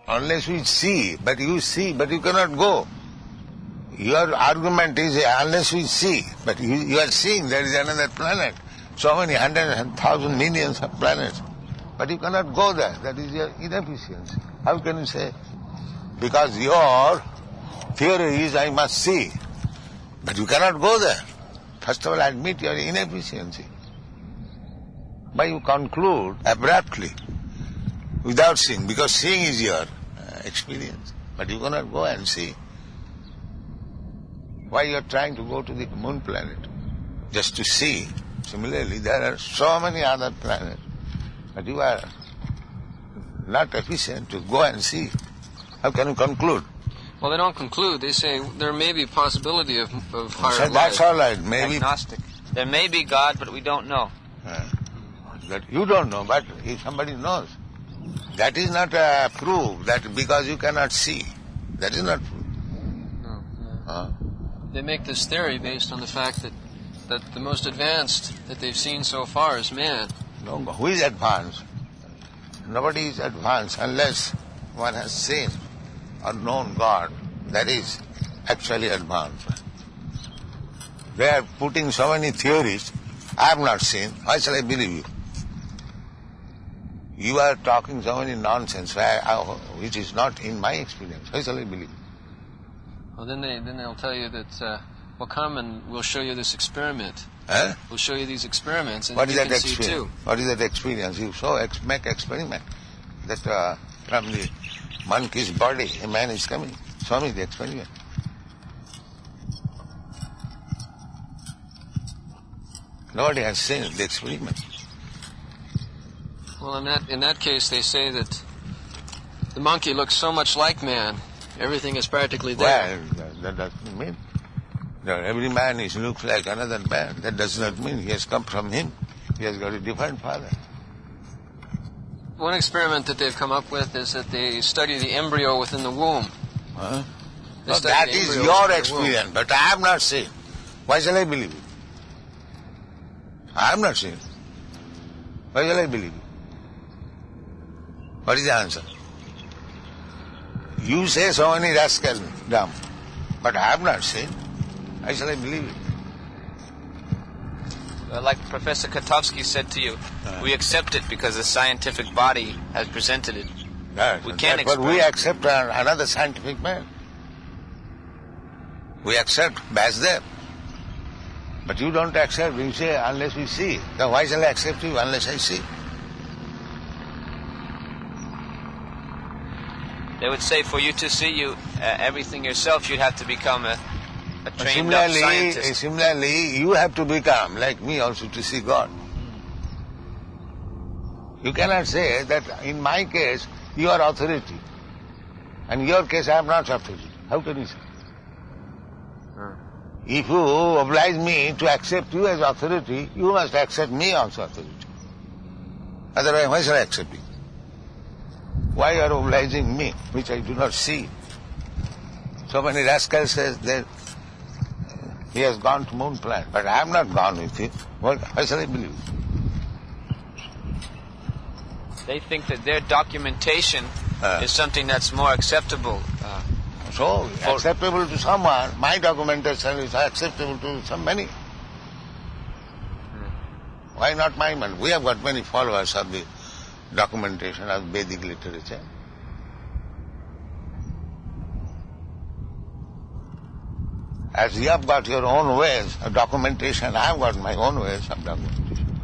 Unless we see, but you cannot go. Your argument is unless we see, but you are seeing there is another planet. So many hundreds and thousands, millions of planets. But you cannot go there. That is your inefficiency. How can you say? Because your theory is I must see. But you cannot go there. First of all, admit your inefficiency. But you conclude abruptly, without seeing, because seeing is your experience. But you cannot go and see. Why you are trying to go to the moon planet? Just to see. Similarly, there are so many other planets. But you are not efficient to go and see. How can you conclude? Well, they don't conclude. They say there may be a possibility of higher life. That's all right. Maybe agnostic. There may be God, but we don't know. That you don't know, but if somebody knows, that is not a proof that because you cannot see. That is not proof. No. They make this theory based on the fact that the most advanced that they've seen so far is man. No, who is advanced? Nobody is advanced unless one has seen or known God. That is actually advanced. They are putting so many theories. I have not seen. Why shall I believe you? You are talking so many nonsense which is not in my experience. Why shall I believe you? Well, then they'll tell you that, well, come and we'll show you this experiment. We'll show you these experiments, and what you is can that see experience? too. What is that experience? You make experiment that from the monkey's body a man is coming. Show me the experiment. Nobody has seen the experiment. Well, in that case, they say that the monkey looks so much like man, everything is practically there. Well, that doesn't mean. Every man looks like another man. That does not mean he has come from him. He has got a different father. One experiment that they've come up with is that they study the embryo within the womb. No, that is your experience, but I have not seen. Why shall I believe you? I have not seen. Why shall I believe you? What is the answer? You say so many rascals, dumb, but I have not seen. Why shall I believe it? Like Professor Katowski said to you, we accept it because the scientific body has presented it. Yes, we can't but we accept another scientific man. We accept Vasudev. But you don't accept, you say, unless we see. Then why shall I accept you unless I see? They would say for you to see everything yourself, you'd have to become a trained up scientist. Similarly, you have to become, like me also, to see God. You cannot say that in my case, you are authority. And in your case, I am not authority. How can you say? If you oblige me to accept you as authority, you must accept me also authority. Otherwise, why shall I accept you? Why you are obliging me, which I do not see? So many rascals says that he has gone to moon planet, but I have not gone with him. Why shall I believe? They think that their documentation is something that's more acceptable. So, acceptable to someone, my documentation is acceptable to so many. Why not my man? We have got many followers of the documentation of Vedic literature. As you have got your own ways of documentation, I have got my own ways of documentation.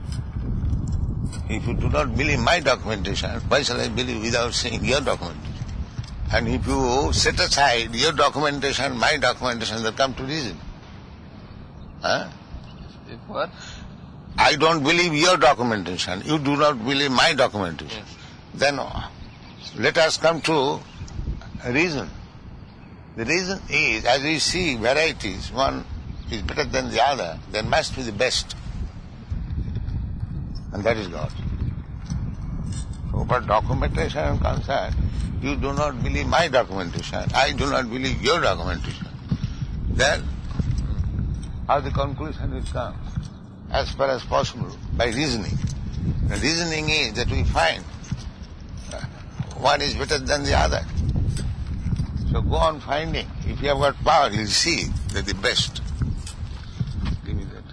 If you do not believe my documentation, why shall I believe without seeing your documentation? And if you set aside your documentation, my documentation, then come to reason. If what? I don't believe your documentation. You do not believe my documentation. Yes. Then let us come to reason. The reason is, as we see varieties, one is better than the other, there must be the best. And that is God. So, but documentation is concerned, you do not believe my documentation, I do not believe your documentation. Then, how the conclusion will come? As far as possible, by reasoning. The reasoning is that we find one is better than the other. So go on finding. If you have got power, you'll see that the best. Give me that.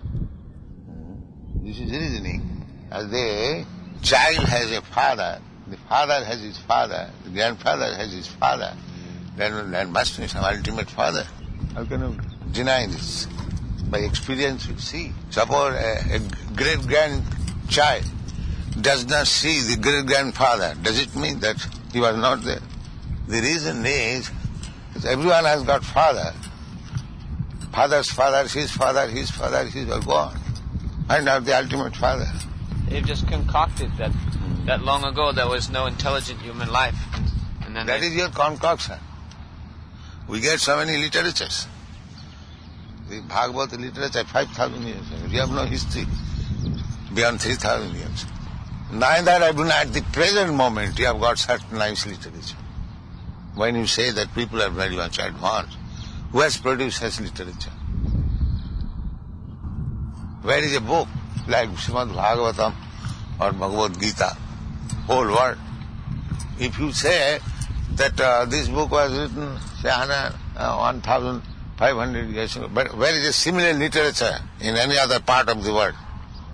This is reasoning. As the child has a father, the father has his father, the grandfather has his father, then there must be some ultimate father. How can you deny this? By experience you see. Suppose a great-grandchild does not see the great-grandfather. Does it mean that he was not there? The reason is that everyone has got father. Father's father, his father, his father, his father, gone. Find out the ultimate father. They've just concocted that long ago there was no intelligent human life. And then that is your concoction. We get so many literatures. The Bhagavad literature 5,000 years ago. We have no history beyond 3,000 years. Neither even at the present moment you have got certain nice literature. When you say that people are very much advanced, who has produced such literature? Where is a book like Srimad Bhagavatam or Bhagavadgita? Whole world. If you say that this book was written, say, 1,500 years ago, but where is a similar literature in any other part of the world?